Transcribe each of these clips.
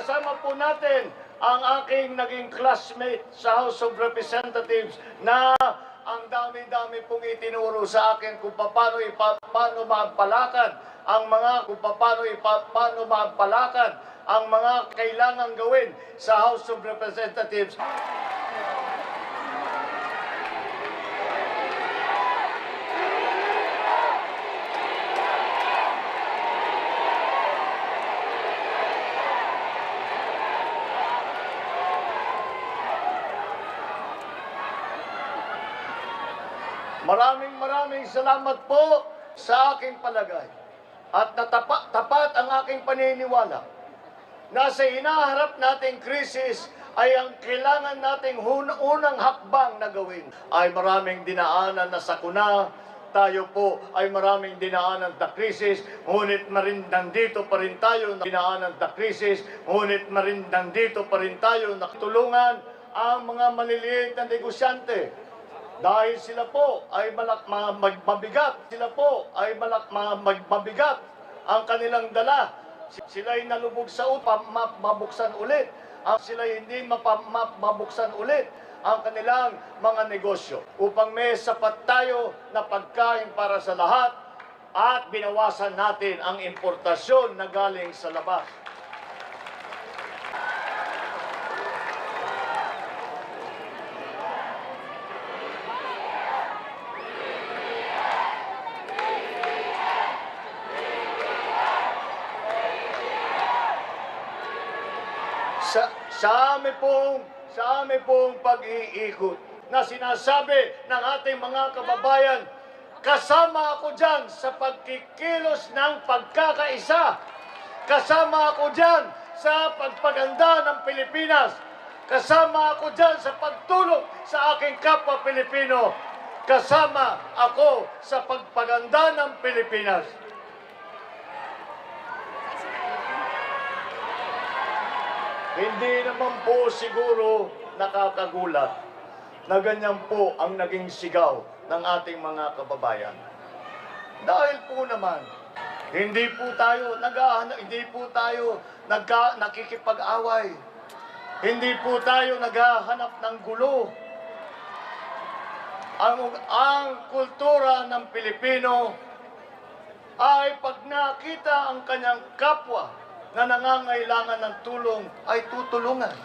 Kasama po natin ang aking naging classmate sa House of Representatives na ang dami-dami pong itinuro sa akin kung paano mapalakad ang mga kailangang gawin sa House of Representatives. Maraming salamat po sa aking palagay. At tapat ang aking paniniwala na sa hinaharap nating krisis ay ang kailangan nating unang hakbang na gawin ay maraming dinaanan na sakuna. Tayo po ay maraming dinaanan na krisis, ngunit nandito pa rin tayo dinaanan na krisis, ngunit nandito pa rin tayo nakatulungan ang mga maliliit na negosyante. Dahil sila po ay mabigat ang kanilang dala. Sila'y nalubog sa mabuksan ulit. Sila'y hindi mabuksan ulit ang kanilang mga negosyo. Upang may sapat tayo na pagkain para sa lahat at binawasan natin ang importasyon na galing sa labas. Sa amin pong pag-iikot na sinasabi ng ating mga kababayan, kasama ako dyan sa pagkikilos ng pagkakaisa. Kasama ako dyan sa pagpaganda ng Pilipinas. Kasama ako dyan sa pagtulong sa aking kapwa Pilipino. Kasama ako sa pagpaganda ng Pilipinas. Hindi naman po siguro nakakagulat na ganyan po ang naging sigaw ng ating mga kababayan. Dahil po naman, hindi po tayo nakikipag-away. Hindi po tayo naghahanap ng gulo. Ang kultura ng Pilipino ay pag nakita ang kanyang kapwa na nangangailangan ng tulong ay tutulungan.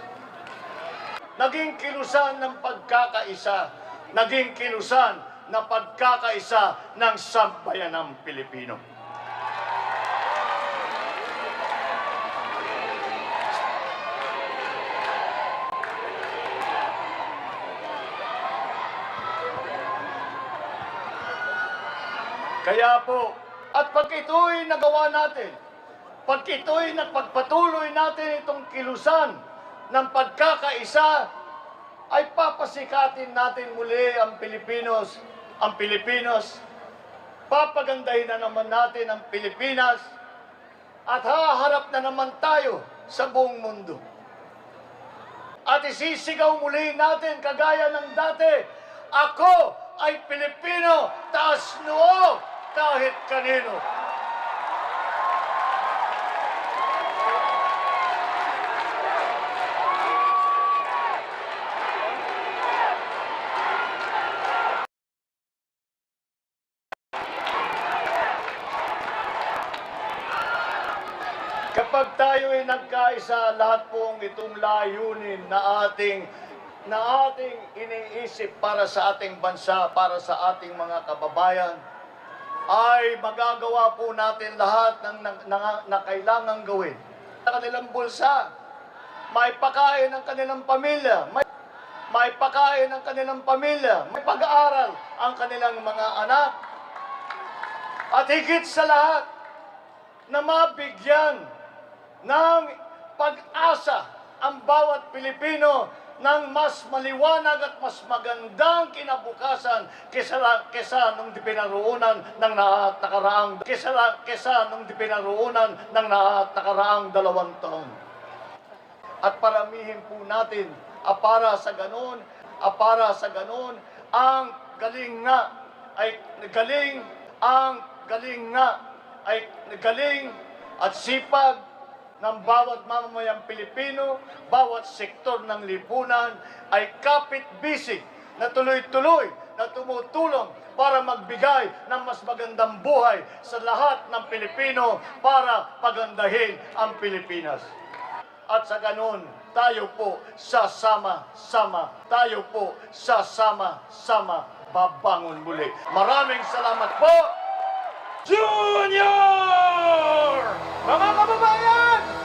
Naging kilusan ng pagkakaisa, naging kilusan ng pagkakaisa ng sambayanang Pilipino. Kaya po, at pag ito'y nagawa natin, pag ito'y nagpagpatuloy natin itong kilusan ng pagkakaisa, ay papasikatin natin muli ang Pilipinos, papagandahin na naman natin ang Pilipinas, at haharap na naman tayo sa buong mundo. At isisigaw muli natin kagaya ng dati, ako ay Pilipino, taas noo kahit kanino. Kapag tayo ay nagkaisa, lahat pong itong layunin na ating iniisip para sa ating bansa, para sa ating mga kababayan, ay magagawa po natin lahat na kailangang gawin. Sa kanilang bulsa, may pakain ng kanilang pamilya, may pakain ng kanilang pamilya, may pag-aaral ang kanilang mga anak, at higit sa lahat, na mabigyan ng pag-asa ang bawat Pilipino ng mas maliwanag at mas magandang kinabukasan kesa nung dipinaruunan ng nakaraang 2 taon. At paramihin po natin, para sa ganon, ang galing at sipag ng bawat mamamayang Pilipino, bawat sektor ng lipunan ay kapit-bisig na tuloy-tuloy na tumutulong para magbigay ng mas magandang buhay sa lahat ng Pilipino para pagandahin ang Pilipinas. At sa ganun, tayo po sasama-sama, babangon muli. Maraming salamat po! Junior! Mga kababayan!